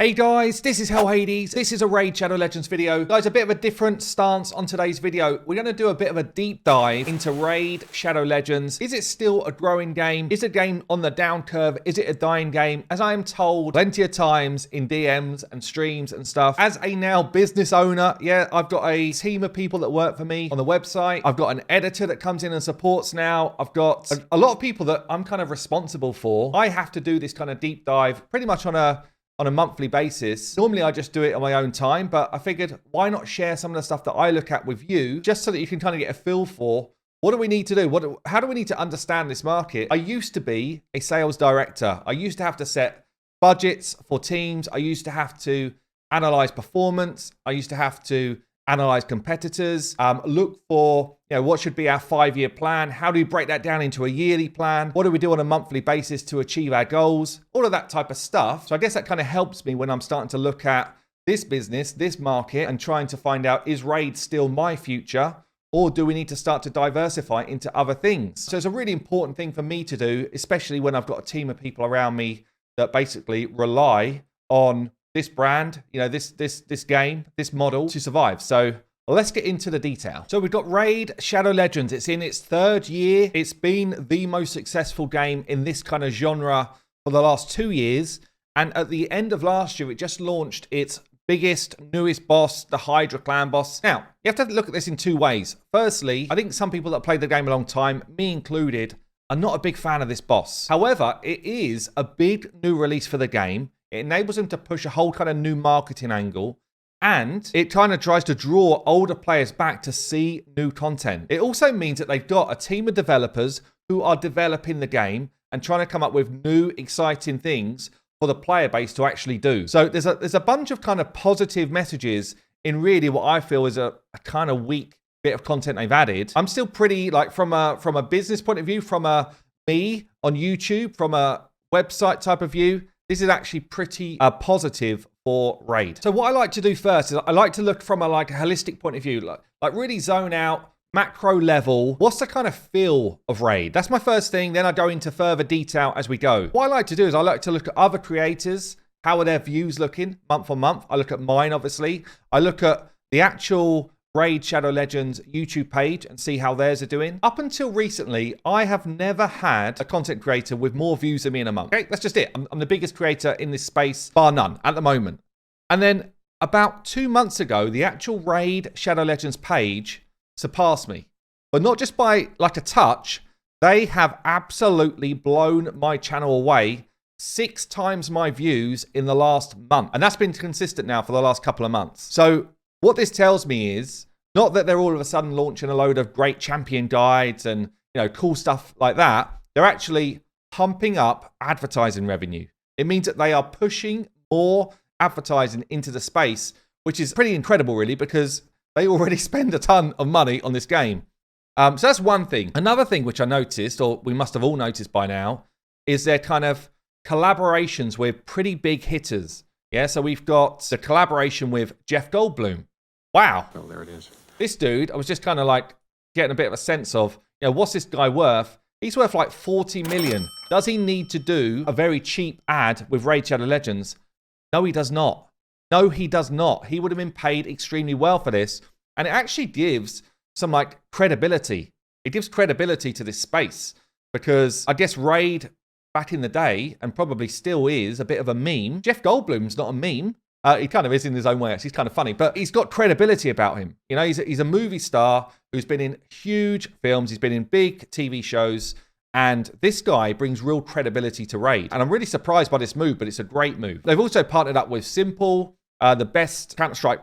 Hey guys, this is Hell Hades. This is a Raid Shadow Legends video. Guys, a bit of a different stance on today's video. We're going to do a bit of a deep dive into Raid Shadow Legends. Is it still a growing game? Is it a game on the down curve? Is it a dying game? As I am told plenty of times in DMs and streams and stuff, as a now business owner, yeah, I've got a team of people that work for me on the website. I've got an editor that comes in and supports now. I've got a lot of people that I'm kind of responsible for. I have to do this kind of deep dive pretty much on a monthly basis. Normally I just do it on my own time, but I figured why not share some of the stuff that I look at with you, just so that you can kind of get a feel for what do we need to do? How do we need to understand this market? I used to be a sales director. I used to have to set budgets for teams. I used to have to analyze performance. I used to have to analyze competitors, look for, what should be our 5-year plan? How do we break that down into a yearly plan? What do we do on a monthly basis to achieve our goals? All of that type of stuff. So I guess that kind of helps me when I'm starting to look at this business, this market, and trying to find out, is Raid still my future? Or do we need to start to diversify into other things? So it's a really important thing for me to do, especially when I've got a team of people around me that basically rely on this brand, this game, this model to survive. So let's get into the detail. So we've got Raid Shadow Legends. It's in its 3rd year. It's been the most successful game in this kind of genre for the last 2 years. And at the end of last year, it just launched its biggest, newest boss, the Hydra clan boss. Now, you have to look at this in 2 ways. Firstly, I think some people that played the game a long time, me included, are not a big fan of this boss. However, it is a big new release for the game. It enables them to push a whole kind of new marketing angle, and it kind of tries to draw older players back to see new content. It also means that they've got a team of developers who are developing the game and trying to come up with new, exciting things for the player base to actually do. So there's a bunch of kind of positive messages in really what I feel is a kind of weak bit of content they've added. I'm still pretty, like, from a business point of view, from a me on YouTube, from a website type of view, this is actually pretty positive for Raid. So what I like to do first is I like to look from a holistic point of view, like really zone out, macro level. What's the kind of feel of Raid? That's my first thing. Then I go into further detail as we go. What I like to do is I like to look at other creators. How are their views looking month on month? I look at mine, obviously. I look at the actual Raid Shadow Legends YouTube page and see how theirs are doing. Up until recently, I have never had a content creator with more views than me in a month. Okay, that's just it. I'm the biggest creator in this space, bar none, at the moment. And then about 2 months ago, the actual Raid Shadow Legends page surpassed me. But not just by like a touch, they have absolutely blown my channel away. 6 times my views in the last month. And that's been consistent now for the last couple of months. So what this tells me is not that they're all of a sudden launching a load of great champion guides and cool stuff like that. They're actually pumping up advertising revenue. It means that they are pushing more advertising into the space, which is pretty incredible, really, because they already spend a ton of money on this game. So that's one thing. Another thing which I noticed, or we must have all noticed by now, is their kind of collaborations with pretty big hitters. Yeah, so we've got the collaboration with Jeff Goldblum. Wow. Oh, there it is. This dude, I was just kind of like getting a bit of a sense of, what's this guy worth? He's worth like 40 million. Does he need to do a very cheap ad with Raid Shadow Legends? No, he does not. No, he does not. He would have been paid extremely well for this. And it actually gives some credibility. It gives credibility to this space because I guess Raid back in the day, and probably still is, a bit of a meme. Jeff Goldblum's not a meme. He kind of is in his own way. He's kind of funny, but he's got credibility about him. He's a movie star who's been in huge films. He's been in big TV shows. And this guy brings real credibility to Raid. And I'm really surprised by this move, but it's a great move. They've also partnered up with S1mple, the best Counter-Strike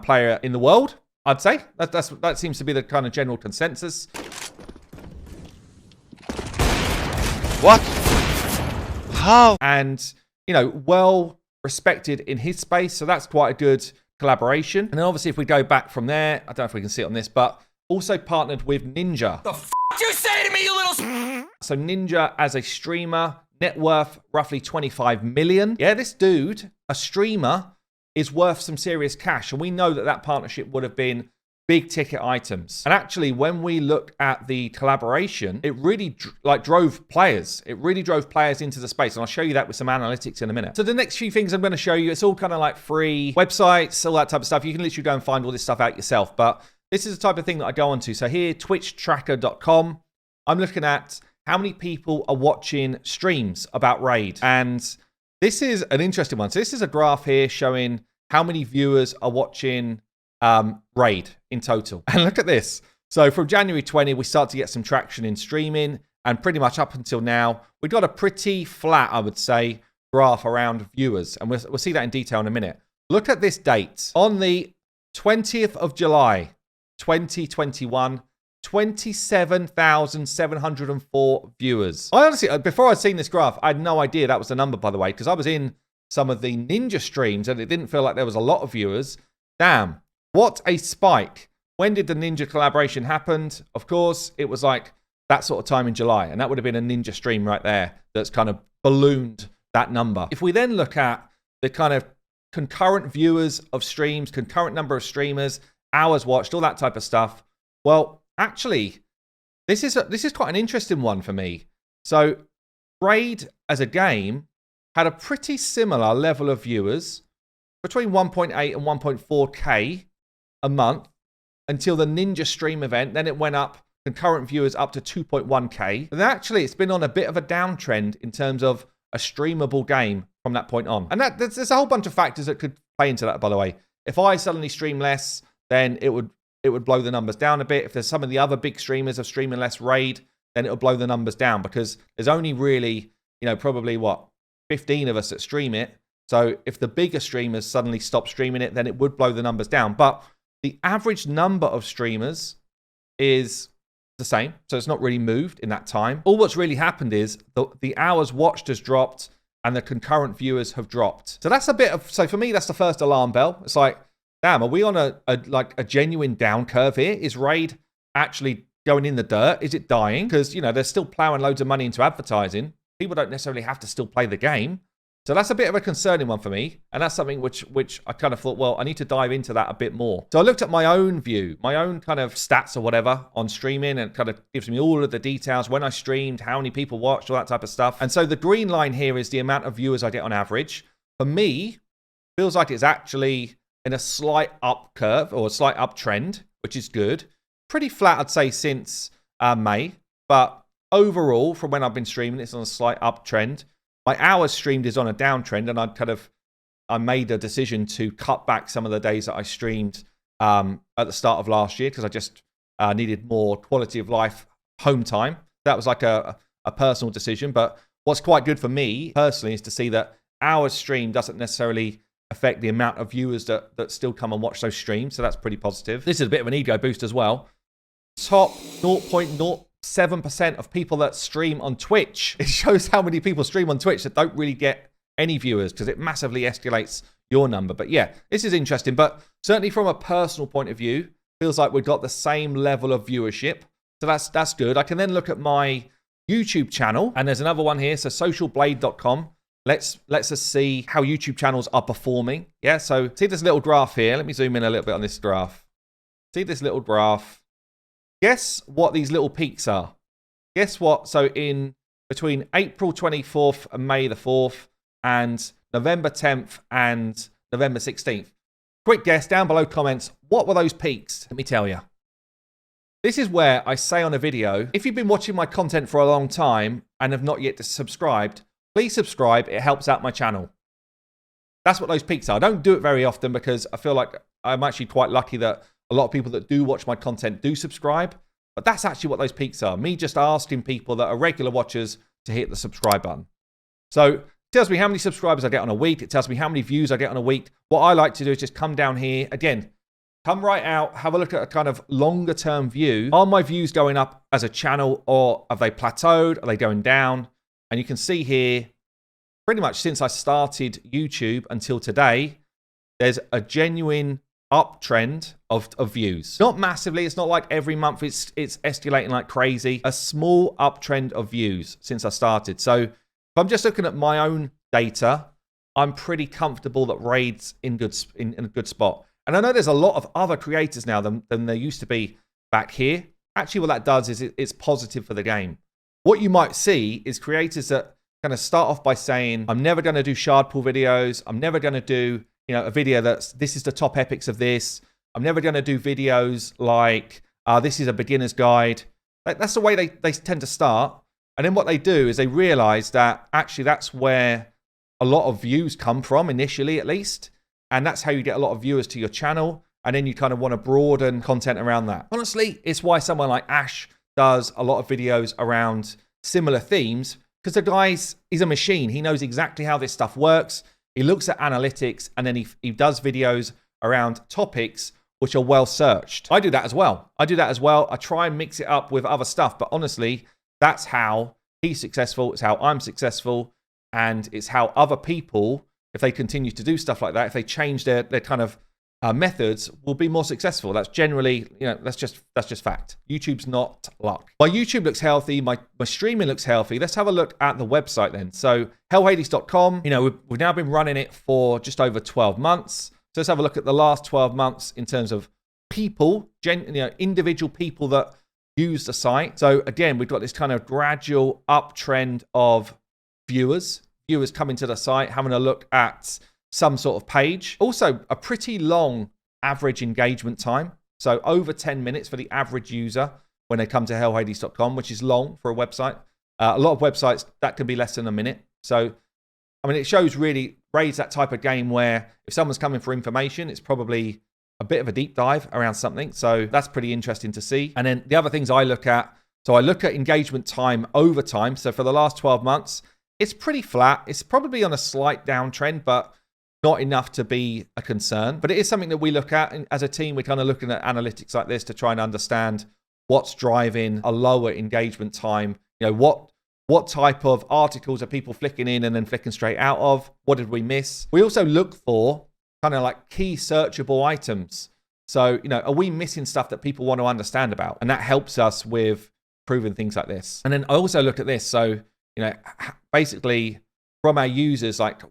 player in the world, I'd say. That seems to be the kind of general consensus. What? How? And, well respected in his space. So that's quite a good collaboration. And then obviously if we go back from there, I don't know if we can see it on this, but also partnered with Ninja. The f*** you say to me, you little... So Ninja as a streamer, net worth roughly 25 million. Yeah, this dude, a streamer, is worth some serious cash. And we know that partnership would have been big ticket items. And actually, when we looked at the collaboration, it really drove players. It really drove players into the space. And I'll show you that with some analytics in a minute. So the next few things I'm going to show you, it's all kind of like free websites, all that type of stuff. You can literally go and find all this stuff out yourself. But this is the type of thing that I go onto. So here, twitchtracker.com, I'm looking at how many people are watching streams about Raid. And this is an interesting one. So this is a graph here showing how many viewers are watching Raid in total. And look at this. So from January 20, we start to get some traction in streaming, and pretty much up until now, we've got a pretty flat, I would say, graph around viewers. And we'll see that in detail in a minute. Look at this date. On the 20th of July, 2021, 27,704 viewers. I honestly, before I'd seen this graph, I had no idea that was the number, by the way, because I was in some of the Ninja streams and it didn't feel like there was a lot of viewers. Damn. What a spike. When did the Ninja collaboration happen? Of course, it was like that sort of time in July. And that would have been a Ninja stream right there that's kind of ballooned that number. If we then look at the kind of concurrent viewers of streams, concurrent number of streamers, hours watched, all that type of stuff. Well, actually, this is quite an interesting one for me. So Raid as a game had a pretty similar level of viewers, between 1.8 and 1.4K a month, until the Ninja stream event. Then it went up, concurrent viewers up to 2.1K. And actually, it's been on a bit of a downtrend in terms of a streamable game from that point on. And there's a whole bunch of factors that could play into that, by the way. If I suddenly stream less, then it would blow the numbers down a bit. If there's some of the other big streamers of streaming less Raid, then it'll blow the numbers down, because there's only really, probably 15 of us that stream it. So if the bigger streamers suddenly stop streaming it, then it would blow the numbers down. But the average number of streamers is the same. So it's not really moved in that time. All what's really happened is the hours watched has dropped and the concurrent viewers have dropped. So that's so for me, that's the first alarm bell. It's like, damn, are we on a genuine down curve here? Is Raid actually going in the dirt? Is it dying? Because, they're still plowing loads of money into advertising. People don't necessarily have to still play the game. So that's a bit of a concerning one for me. And that's something which I kind of thought, well, I need to dive into that a bit more. So I looked at my own view, my own kind of stats or whatever on streaming, and it kind of gives me all of the details, when I streamed, how many people watched, all that type of stuff. And so the green line here is the amount of viewers I get on average. For me, feels like it's actually in a slight up curve or a slight uptrend, which is good. Pretty flat, I'd say, since May. But overall, from when I've been streaming, it's on a slight uptrend. My hours streamed is on a downtrend, and I made a decision to cut back some of the days that I streamed at the start of last year, because I just needed more quality of life home time. That was like a personal decision. But what's quite good for me personally is to see that hours streamed doesn't necessarily affect the amount of viewers that still come and watch those streams. So that's pretty positive. This is a bit of an ego boost as well. Top 0.07% of people that stream on Twitch. It shows how many people stream on Twitch that don't really get any viewers, because it massively escalates your number. But yeah, this is interesting. But certainly from a personal point of view, feels like we've got the same level of viewership. So that's good. I can then look at my YouTube channel, and there's another one here. So socialblade.com. Let's us see how YouTube channels are performing. Yeah, so see this little graph here. Let me zoom in a little bit on this graph. See this little graph. Guess what these little peaks are. Guess what? So in between April 24th and May the 4th, and November 10th and November 16th. Quick guess down below comments. What were those peaks? Let me tell you. This is where I say on a video, if you've been watching my content for a long time and have not yet subscribed, please subscribe. It helps out my channel. That's what those peaks are. I don't do it very often because I feel like I'm actually quite lucky that a lot of people that do watch my content do subscribe. But that's actually what those peaks are. Me just asking people that are regular watchers to hit the subscribe button. So it tells me how many subscribers I get on a week. It tells me how many views I get on a week. What I like to do is just come down here. Again, come right out, have a look at a kind of longer term view. Are my views going up as a channel, or have they plateaued? Are they going down? And you can see here, pretty much since I started YouTube until today, there's a genuine uptrend of views. Not massively. It's not like every month it's escalating like crazy. A small uptrend of views since I started. So if I'm just looking at my own data, I'm pretty comfortable that Raid's in a good spot. And I know there's a lot of other creators now than there used to be back here. Actually, what that does is it's positive for the game. What you might see is creators that kind of start off by saying, I'm never going to do shard pool videos. I'm never going to do, a video this is the top epics of this. I'm never going to do videos like, this is a beginner's guide. That's the way they tend to start. And then what they do is they realize that actually that's where a lot of views come from, initially at least. And that's how you get a lot of viewers to your channel. And then you kind of want to broaden content around that. Honestly, it's why someone like Ash does a lot of videos around similar themes, because the guy's, he's a machine. He knows exactly how this stuff works. He looks at analytics, and then he does videos around topics which are well searched. I do that as well. I try and mix it up with other stuff, but honestly, that's how he's successful. It's how I'm successful. And it's how other people, if they continue to do stuff like that, if they change their kind of methods, will be more successful. That's generally, that's just fact. YouTube's not luck. My YouTube looks healthy. My streaming looks healthy. Let's have a look at the website then. So hellhades.com, we've now been running it for just over 12 months. So let's have a look at the last 12 months in terms of people, individual people that use the site. So again, we've got this kind of gradual uptrend of viewers coming to the site, having a look at some sort of page. Also, a pretty long average engagement time. So over 10 minutes for the average user when they come to hellhades.com, which is long for a website. A lot of websites, that can be less than a minute. So, it shows really Raid's that type of game where if someone's coming for information, it's probably a bit of a deep dive around something. So that's pretty interesting to see. And then the other things I look at, so I look at engagement time over time. So for the last 12 months, it's pretty flat. It's probably on a slight downtrend, but not enough to be a concern. But it is something that we look at. And as a team, we're kind of looking at analytics like this to try and understand what's driving a lower engagement time. What type of articles are people flicking in and then flicking straight out of? What did we miss? We also look for kind of like key searchable items. So, are we missing stuff that people want to understand about? And that helps us with proving things like this. And then I also look at this. So, basically from our users, like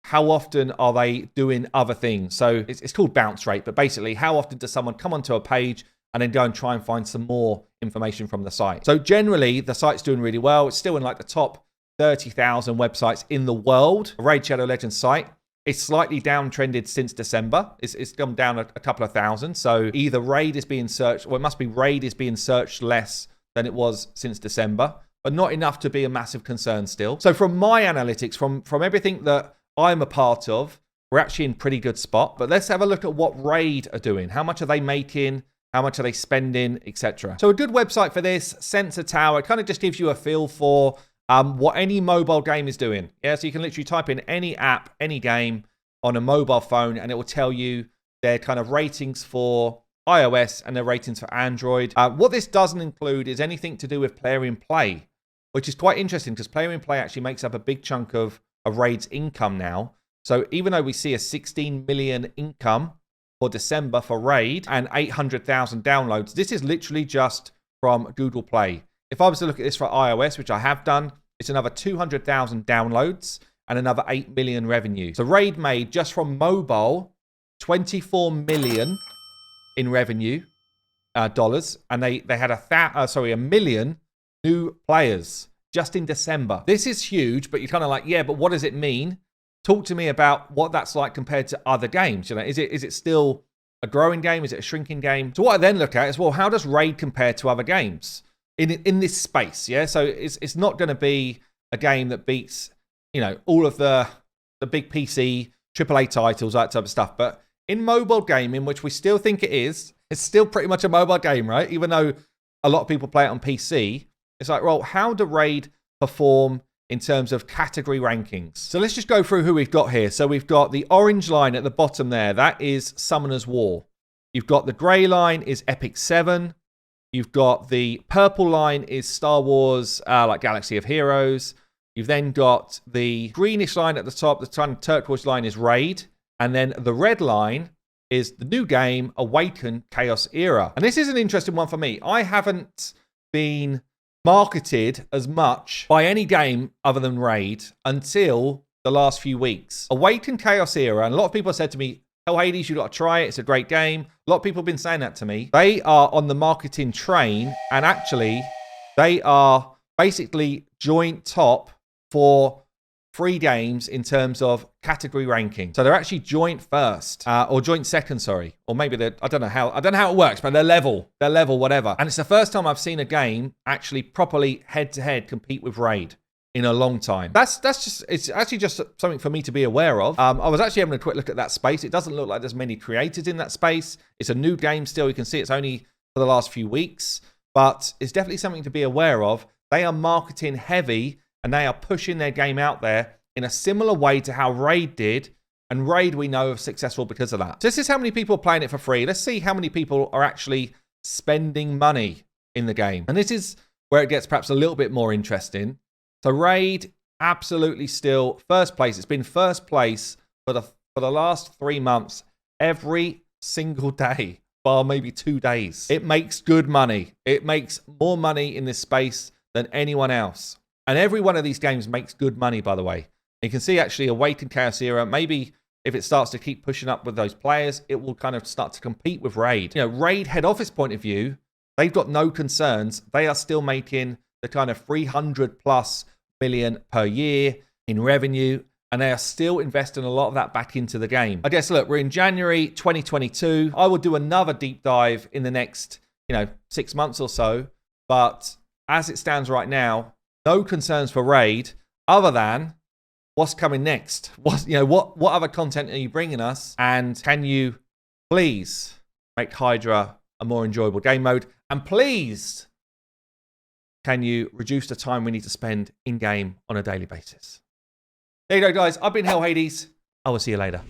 how often are they doing other things? So it's called bounce rate, but basically how often does someone come onto a page and then go and try and find some more information from the site? So generally the site's doing really well. It's still in like the top 30,000 websites in the world. Raid Shadow Legends site. It's slightly downtrended since December. It's gone down a couple of thousand. So either Raid is being searched, or it must be Raid is being searched less than it was since December, but not enough to be a massive concern still. So from my analytics, from everything that I'm a part of, we're actually in pretty good spot. But let's have a look at what Raid are doing. How much are they making? How much are they spending, etc. So a good website for this, Sensor Tower, it kind of just gives you a feel for what any mobile game is doing. Yeah, so you can literally type in any app, any game on a mobile phone, and it will tell you their kind of ratings for iOS and their ratings for Android. What this doesn't include is anything to do with player in play, which is quite interesting because player in play actually makes up a big chunk of Raid's income now. So even though we see a 16 million income for December for Raid and 800,000 downloads, this is literally just from Google Play. If I was to look at this for iOS, which I have done, it's another 200,000 downloads and another 8 million revenue. So Raid made just from mobile 24 million in revenue dollars, and they had a million new players just in December. This is huge, but you're kind of like, yeah, but what does it mean? Talk to me about what that's like compared to other games. Is it still a growing game? Is it a shrinking game? So what I then look at is, well, how does Raid compare to other games in this space? Yeah, so it's not going to be a game that beats all of the big PC AAA titles, that type of stuff. But in mobile gaming, which we still think it's still pretty much a mobile game, right? Even though a lot of people play it on PC, it's like, well, how do Raid perform in terms of category rankings? So let's just go through who we've got here. So we've got the orange line at the bottom there. That is Summoner's War. You've got the grey line is Epic 7. You've got the purple line is Star Wars, like Galaxy of Heroes. You've then got the greenish line at the top. The turquoise line is Raid. And then the red line is the new game, Awaken Chaos Era. And this is an interesting one for me. I haven't been marketed as much by any game other than Raid until the last few weeks. Awaken Chaos Era, and a lot of people have said to me, Hell Hades, you got to try it. It's a great game. A lot of people have been saying that to me. They are on the marketing train, and actually, they are basically joint top for free games in terms of category ranking. So they're actually joint first, or joint second, sorry. Or maybe they're, I don't know how it works, but they're level, whatever. And it's the first time I've seen a game actually properly head-to-head compete with Raid in a long time. It's actually just something for me to be aware of. I was actually having a quick look at that space. It doesn't look like there's many creators in that space. It's a new game still. You can see it's only for the last few weeks, but it's definitely something to be aware of. They are marketing heavy, and they are pushing their game out there in a similar way to how Raid did. And Raid, we know, is successful because of that. So this is how many people are playing it for free. Let's see how many people are actually spending money in the game. And this is where it gets perhaps a little bit more interesting. So Raid, absolutely still first place. It's been first place for the last 3 months, every single day, bar maybe 2 days. It makes good money. It makes more money in this space than anyone else. And every one of these games makes good money, by the way. You can see actually Awakened Chaos Era, maybe if it starts to keep pushing up with those players, it will kind of start to compete with Raid. You know, Raid head office point of view, they've got no concerns. They are still making the kind of 300 plus million per year in revenue, and they are still investing a lot of that back into the game. I guess, look, we're in January 2022. I will do another deep dive in the next, 6 months or so. But as it stands right now, no concerns for Raid other than what's coming next. What other content are you bringing us? And can you please make Hydra a more enjoyable game mode? And please, can you reduce the time we need to spend in-game on a daily basis? There you go, guys. I've been Hell Hades. I will see you later.